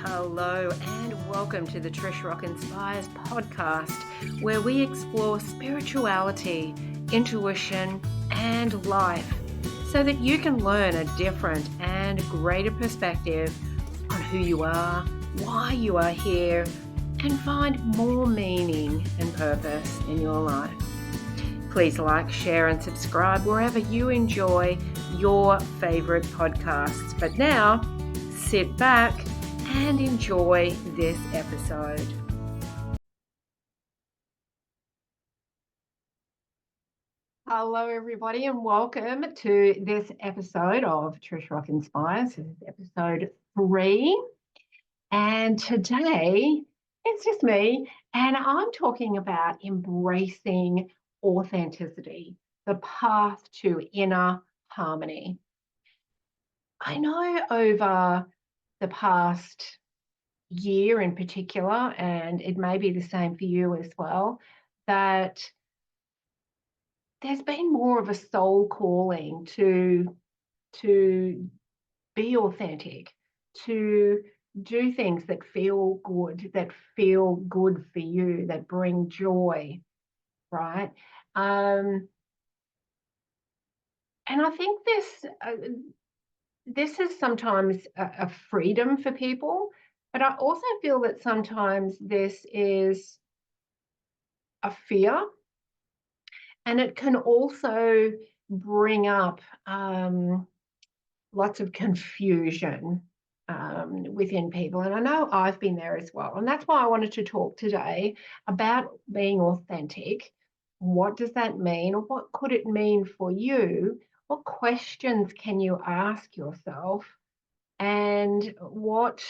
Hello and welcome to the Trish Rock Inspires podcast, where we explore spirituality, intuition, and life so that you can learn a different and greater perspective on who you are, why you are here, and find more meaning and purpose in your life. Please like, share, and subscribe wherever you enjoy your favorite podcasts. But now, sit back and enjoy this episode. Hello, everybody, and welcome to this episode of Trish Rock Inspires. This is episode 3. And today, it's just me, and I'm talking about embracing authenticity, the path to inner harmony. I know over the past year in particular, and it may be the same for you as well, that there's been more of a soul calling to be authentic, to do things that feel good for you, that bring joy, right? And I think this is sometimes a freedom for people, but I also feel that sometimes this is a fear, and it can also bring up lots of confusion within people. And I know I've been there as well. And that's why I wanted to talk today about being authentic. What does that mean? Or what could it mean for you? What questions can you ask yourself? And what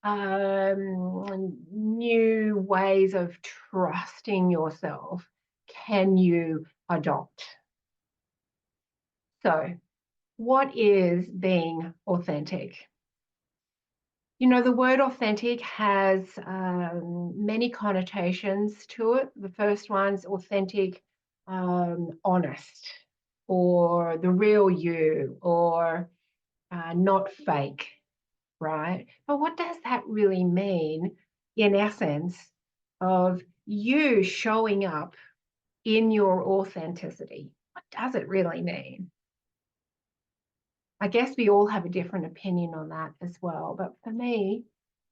new ways of trusting yourself can you adopt? So, what is being authentic? You know, the word authentic has many connotations to it. The first one's authentic, honest, or the real you, or not fake, right? But what does that really mean in essence of you showing up in your authenticity? What does it really mean? I guess we all have a different opinion on that as well. But for me,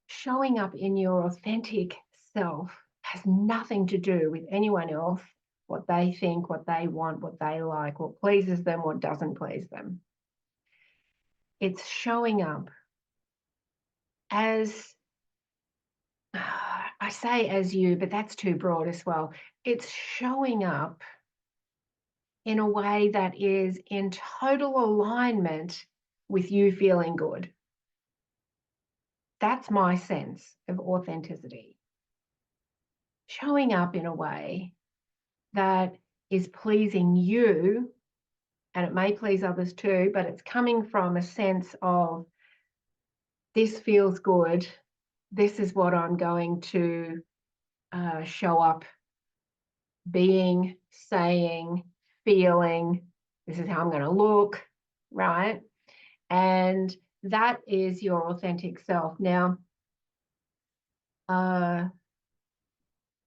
showing up in your authentic self has nothing to do with anyone else, what they think, what they want, what they like, what pleases them, what doesn't please them. It's showing up as, I say as you, but that's too broad as well. It's showing up in a way that is in total alignment with you feeling good. That's my sense of authenticity. Showing up in a way that is pleasing you, and it may please others too, but it's coming from a sense of this feels good. This is what I'm going to show up being, saying, feeling. This is how I'm going to look, right? And that is your authentic self. Now,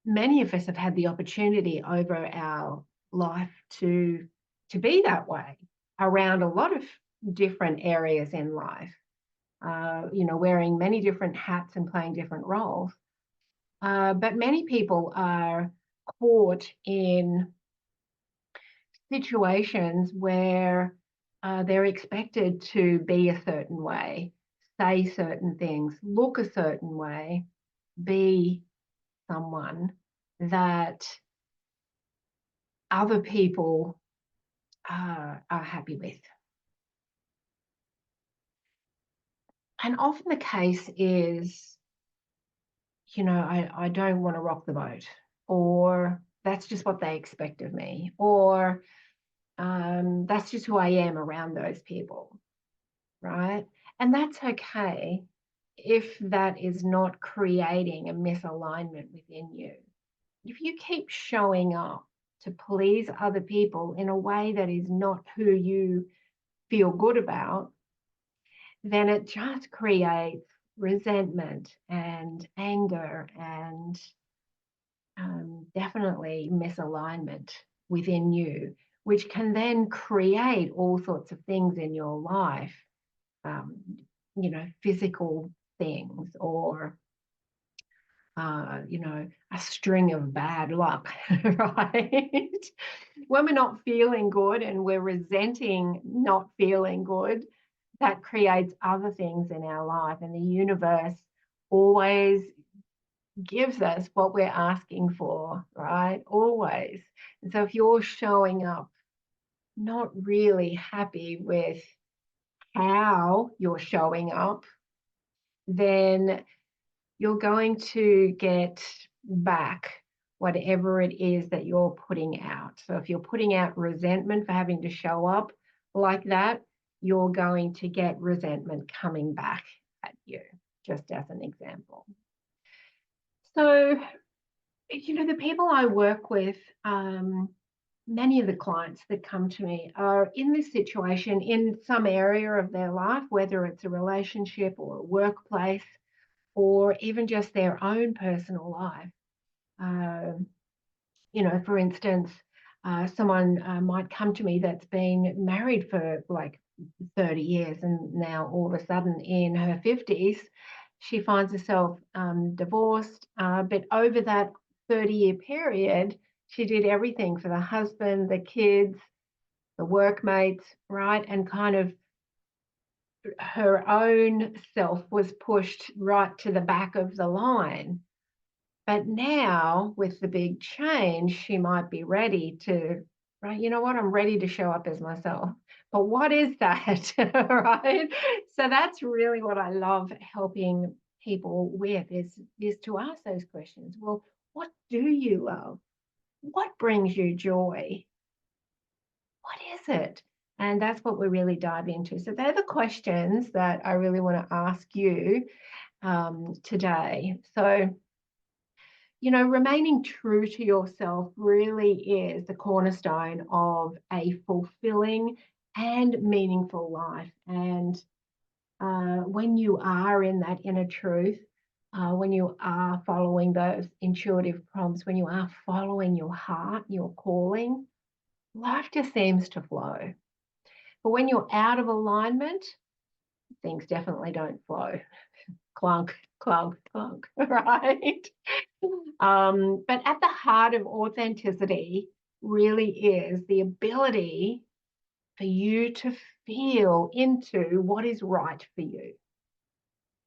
many of us have had the opportunity over our life to be that way around a lot of different areas in life, wearing many different hats and playing different roles. But many people are caught in situations where they're expected to be a certain way, say certain things, look a certain way, be someone that other people are happy with. And often the case is, I don't want to rock the boat, or that's just what they expect of me, or that's just who I am around those people, right? And that's okay if that is not creating a misalignment within you. If you keep showing up to please other people in a way that is not who you feel good about, then it just creates resentment and anger and definitely misalignment within you, which can then create all sorts of things in your life, um, physical things or a string of bad luck, right? When we're not feeling good and we're resenting not feeling good, that creates other things in our life. And the universe always gives us what we're asking for, right? Always. And so if you're showing up not really happy with how you're showing up, then you're going to get back whatever it is that you're putting out. So if you're putting out resentment for having to show up like that, you're going to get resentment coming back at you, just as an example. So, the people I work with, many of the clients that come to me are in this situation in some area of their life, whether it's a relationship or a workplace, or even just their own personal life. For instance, someone might come to me that's been married for like 30 years and now all of a sudden in her 50s, she finds herself divorced. But over that 30-year period, she did everything for the husband, the kids, the workmates, right? And kind of her own self was pushed right to the back of the line. But now, with the big change, she might be ready to, right? You know what? I'm ready to show up as myself. But what is that, right? So that's really what I love helping people with is to ask those questions. Well, what do you love? What brings you joy? What is it? And that's what we really dive into. So they're the questions that I really want to ask you today. So, remaining true to yourself really is the cornerstone of a fulfilling and meaningful life. And when you are in that inner truth, when you are following those intuitive prompts, when you are following your heart, your calling, life just seems to flow. But when you're out of alignment, things definitely don't flow. Clunk, clunk, clunk, right? But at the heart of authenticity really is the ability for you to feel into what is right for you.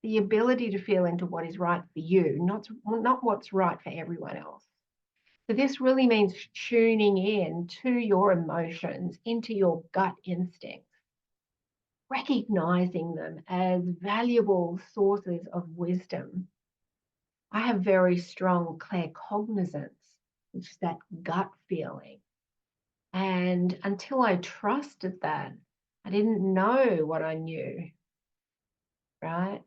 The ability to feel into what is right for you, not what's right for everyone else. So this really means tuning in to your emotions, into your gut instincts, recognizing them as valuable sources of wisdom. I have very strong claircognizance, which is that gut feeling. And until I trusted that, I didn't know what I knew, right?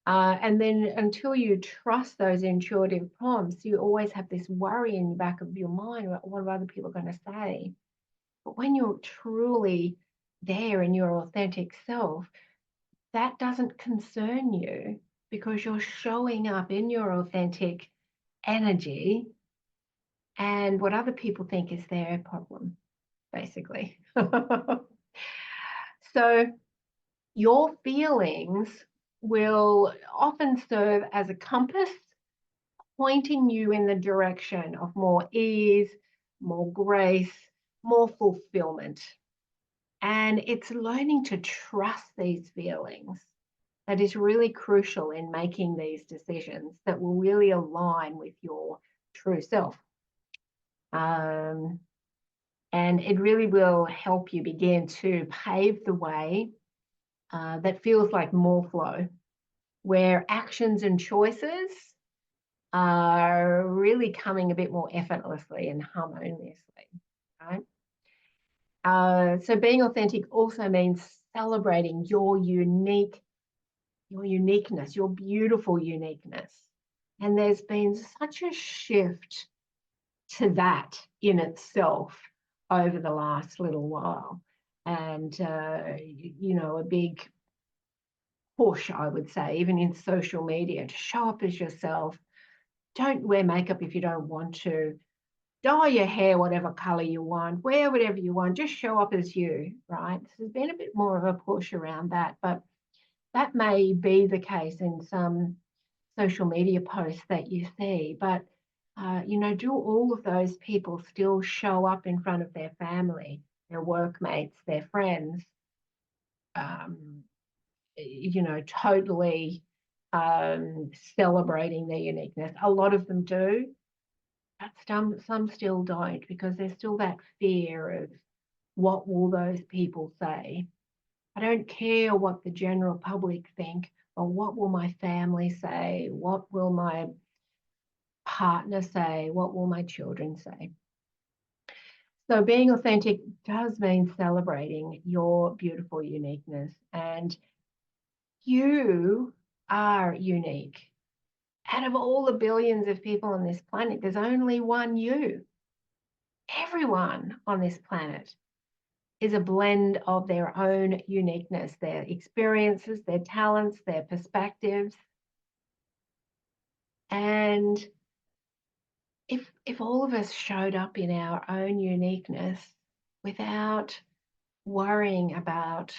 And then until you trust those intuitive prompts, you always have this worry in the back of your mind about what are other people going to say. But when you're truly there in your authentic self, that doesn't concern you because you're showing up in your authentic energy, and what other people think is their problem, basically. So your feelings will often serve as a compass, pointing you in the direction of more ease, more grace, more fulfillment. And it's learning to trust these feelings that is really crucial in making these decisions that will really align with your true self. And it really will help you begin to pave the way that feels like more flow, where actions and choices are really coming a bit more effortlessly and harmoniously, right? So being authentic also means celebrating your uniqueness, your beautiful uniqueness. And there's been such a shift to that in itself over the last little while. And, a big push, I would say, even in social media, to show up as yourself. Don't wear makeup if you don't want to. Dye your hair whatever color you want, wear whatever you want, just show up as you, right? So there's been a bit more of a push around that, but that may be the case in some social media posts that you see. But, do all of those people still show up in front of their family, their workmates, their friends, um, totally celebrating their uniqueness? A lot of them do, but some still don't, because there's still that fear of what will those people say. I don't care what the general public think, but what will my family say? What will my partner say? What will my children say? So being authentic does mean celebrating your beautiful uniqueness, and you are unique. Out of all the billions of people on this planet, there's only one you. Everyone on this planet is a blend of their own uniqueness, their experiences, their talents, their perspectives. And if all of us showed up in our own uniqueness without worrying about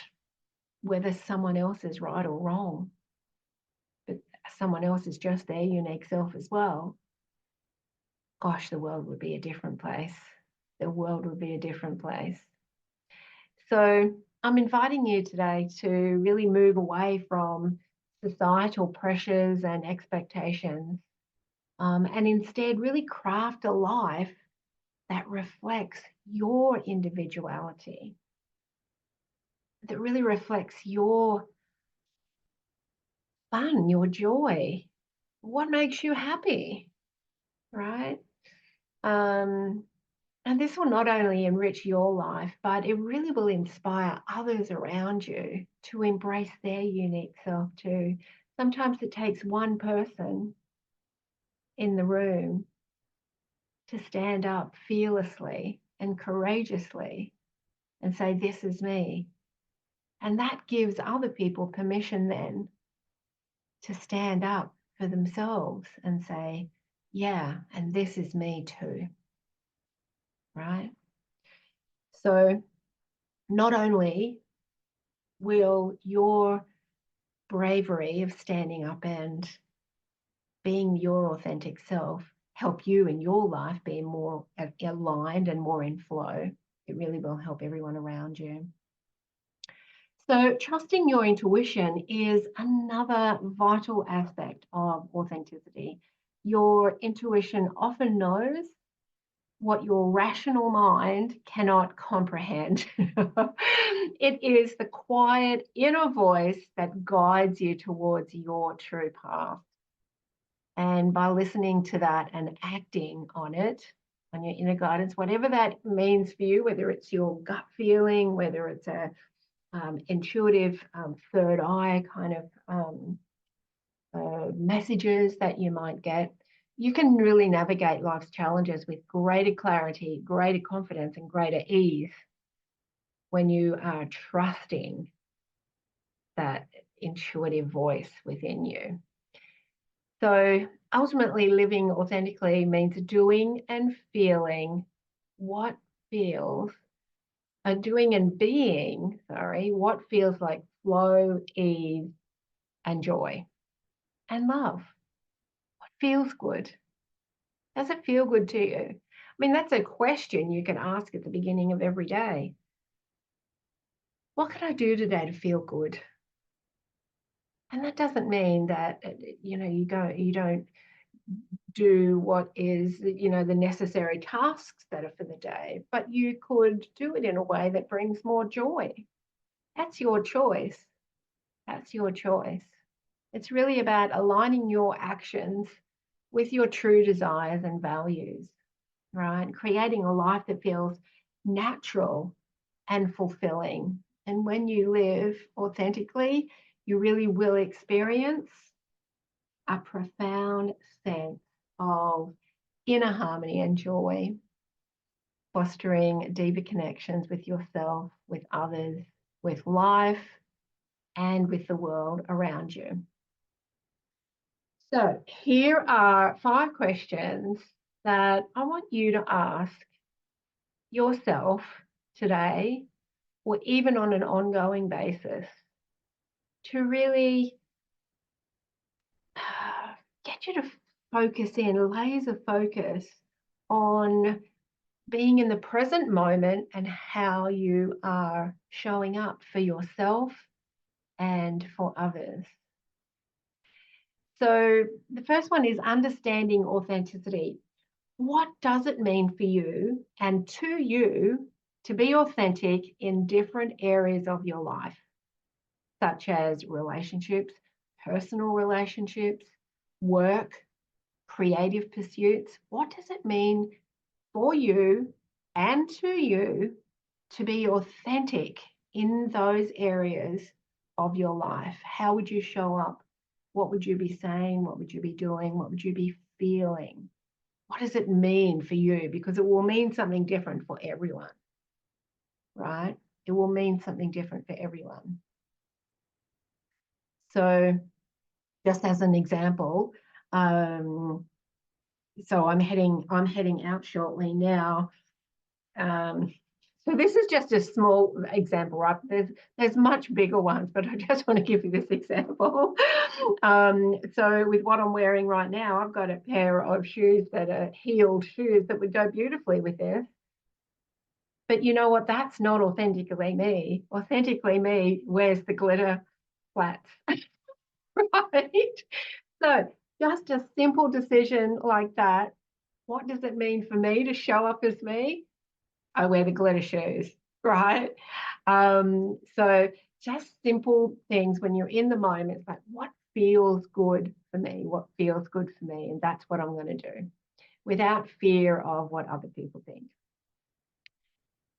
whether someone else is right or wrong, but someone else is just their unique self as well, gosh, the world would be a different place. The world would be a different place. So I'm inviting you today to really move away from societal pressures and expectations, and instead really craft a life that reflects your individuality, that really reflects your fun, your joy, what makes you happy, right? Um, and this will not only enrich your life, but it really will inspire others around you to embrace their unique self too. Sometimes it takes one person in the room to stand up fearlessly and courageously and say, "This is me." And that gives other people permission then to stand up for themselves and say, "Yeah, and this is me too," right? So not only will your bravery of standing up and being your authentic self help you in your life be more aligned and more in flow, it really will help everyone around you. So trusting your intuition is another vital aspect of authenticity. Your intuition often knows what your rational mind cannot comprehend. It is the quiet inner voice that guides you towards your true path. And by listening to that and acting on it, on your inner guidance, whatever that means for you, whether it's your gut feeling, whether it's a intuitive third eye kind of messages that you might get, you can really navigate life's challenges with greater clarity, greater confidence, and greater ease when you are trusting that intuitive voice within you. So ultimately, living authentically means doing and feeling what feels, doing and being, what feels like flow, ease, and joy, and love. What feels good? Does it feel good to you? I mean, that's a question you can ask at the beginning of every day. What can I do today to feel good? And that doesn't mean that you don't do what is the necessary tasks that are for the day, but you could do it in a way that brings more joy. That's your choice. That's your choice. It's really about aligning your actions with your true desires and values, right? Creating a life that feels natural and fulfilling. And when you live authentically, you really will experience a profound sense of inner harmony and joy, fostering deeper connections with yourself, with others, with life, and with the world around you. So here are 5 questions that I want you to ask yourself today, or even on an ongoing basis, to really get you to focus in, laser focus on being in the present moment and how you are showing up for yourself and for others. So the first one is understanding authenticity. What does it mean for you and to you to be authentic in different areas of your life, such as relationships, personal relationships, work, creative pursuits? What does it mean for you and to you to be authentic in those areas of your life? How would you show up? What would you be saying? What would you be doing? What would you be feeling? What does it mean for you? Because it will mean something different for everyone, right? It will mean something different for everyone. So just as an example, so I'm heading out shortly now. So this is just a small example, right? There's much bigger ones, but I just want to give you this example. So with what I'm wearing right now, I've got a pair of shoes that are heeled shoes that would go beautifully with this. But you know what? That's not authentically me. Authentically me wears the glitter flats, right? So just a simple decision like that. What does it mean for me to show up as me? I wear the glitter shoes, right? So just simple things when you're in the moment, it's like, what feels good for me? What feels good for me? And that's what I'm going to do without fear of what other people think.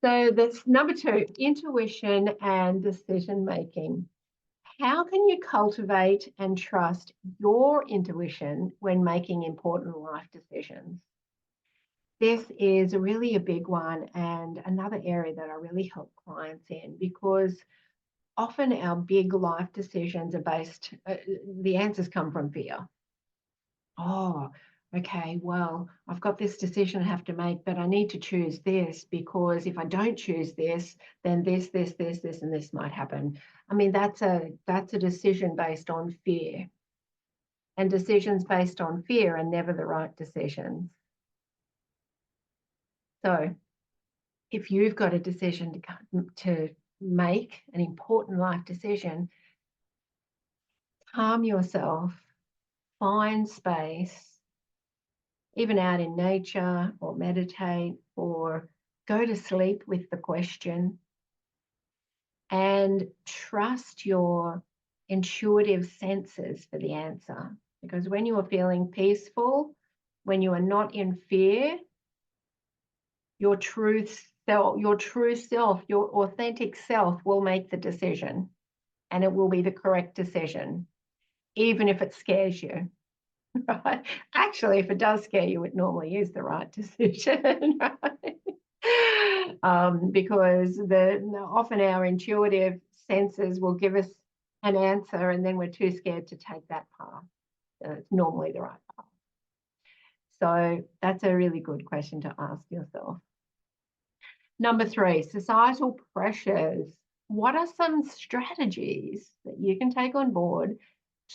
So that's number 2, intuition and decision making. How can you cultivate and trust your intuition when making important life decisions? This is really a big one and another area that I really help clients in, because often our big life decisions are based, the answers come from fear. Oh, okay, well, I've got this decision I have to make, but I need to choose this because if I don't choose this, then this, and this might happen. I mean, that's a decision based on fear. And decisions based on fear are never the right decisions. So if you've got a decision to make, an important life decision, calm yourself, find space, even out in nature, or meditate, or go to sleep with the question, and trust your intuitive senses for the answer. Because when you are feeling peaceful, when you are not in fear, your true self, your authentic self will make the decision, and it will be the correct decision, even if it scares you. Right? Actually, if it does scare you, it normally is the right decision, right? Because often our intuitive senses will give us an answer, and then we're too scared to take that path. And it's normally the right path. So that's a really good question to ask yourself. Number 3, societal pressures. What are some strategies that you can take on board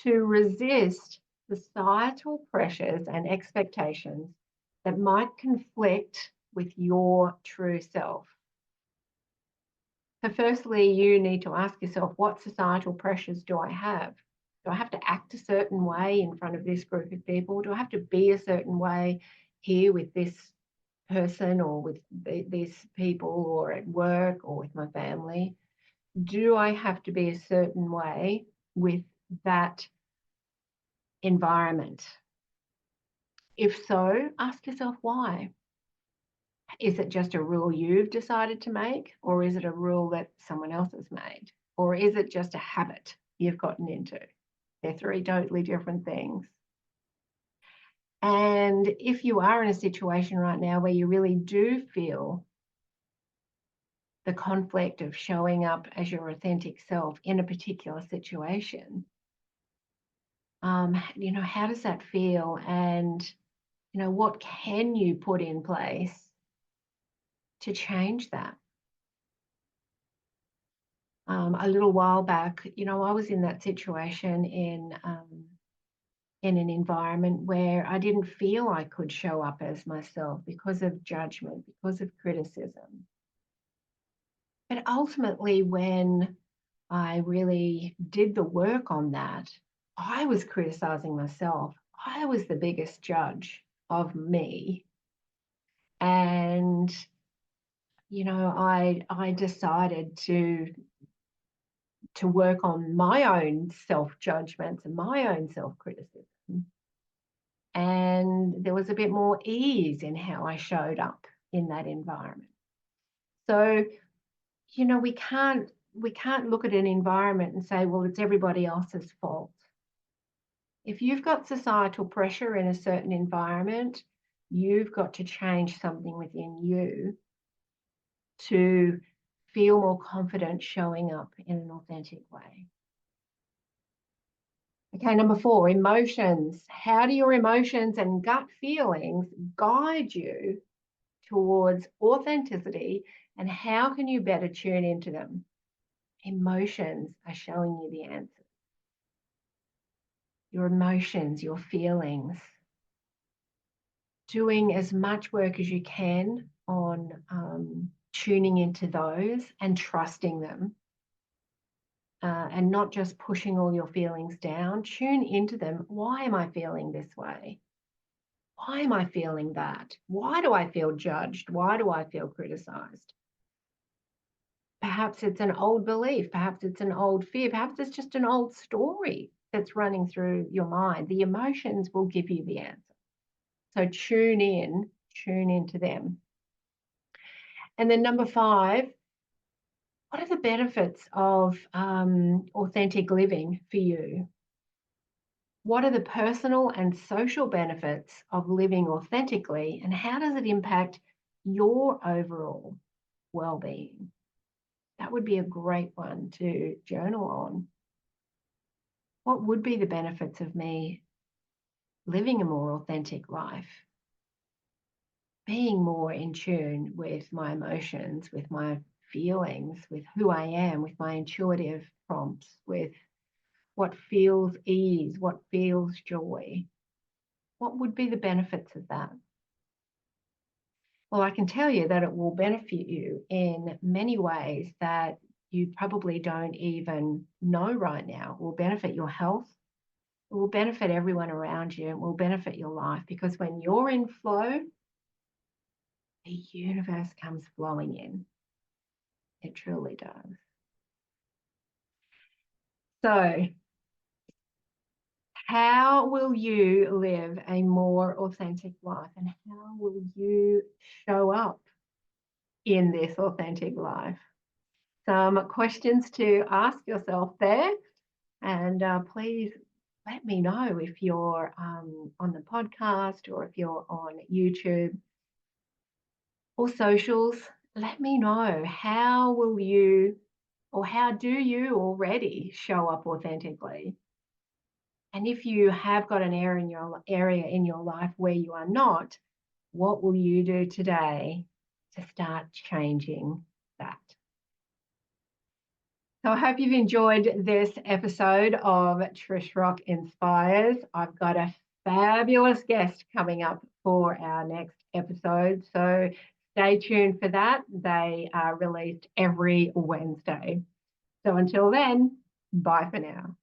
to resist societal pressures and expectations that might conflict with your true self? So firstly, you need to ask yourself, what societal pressures do I have? Do I have to act a certain way in front of this group of people? Do I have to be a certain way here with this person, or with these people, or at work, or with my family? Do I have to be a certain way with that environment? If so, ask yourself why. Is it just a rule you've decided to make, or is it a rule that someone else has made? Or is it just a habit you've gotten into? They're 3 totally different things. And if you are in a situation right now where you really do feel the conflict of showing up as your authentic self in a particular situation. How does that feel? And, what can you put in place to change that? A little while back, I was in that situation in an environment where I didn't feel I could show up as myself because of judgment, because of criticism. But ultimately, when I really did the work on that, I was criticizing myself. I was the biggest judge of me. And, I decided to work on my own self-judgments and my own self-criticism. And there was a bit more ease in how I showed up in that environment. So, we can't look at an environment and say, well, it's everybody else's fault. If you've got societal pressure in a certain environment, you've got to change something within you to feel more confident showing up in an authentic way. Okay, number 4, emotions. How do your emotions and gut feelings guide you towards authenticity, and how can you better tune into them? Emotions are showing you the answer. Your emotions, your feelings. Doing as much work as you can on tuning into those and trusting them. And not just pushing all your feelings down. Tune into them. Why am I feeling this way? Why am I feeling that? Why do I feel judged? Why do I feel criticized? Perhaps it's an old belief. Perhaps it's an old fear. Perhaps it's just an old story that's running through your mind. The emotions will give you the answer. So tune into them. And then number 5, what are the benefits of authentic living for you? What are the personal and social benefits of living authentically, and how does it impact your overall well-being? That would be a great one to journal on. What would be the benefits of me living a more authentic life? Being more in tune with my emotions, with my feelings, with who I am, with my intuitive prompts, with what feels ease, what feels joy. What would be the benefits of that? Well, I can tell you that it will benefit you in many ways that you probably don't even know right now. It will benefit your health. It will benefit everyone around you. It will benefit your life, because when you're in flow, the universe comes flowing in. It truly does. So, how will you live a more authentic life, and how will you show up in this authentic life? Some questions to ask yourself there, and please let me know if you're on the podcast or if you're on YouTube or socials. Let me know, how will you, or how do you already show up authentically? And if you have got an area in your life where you are not, what will you do today to start changing that? So I hope you've enjoyed this episode of Trish Rock Inspires. I've got a fabulous guest coming up for our next episode, so stay tuned for that. They are released every Wednesday. So until then, bye for now.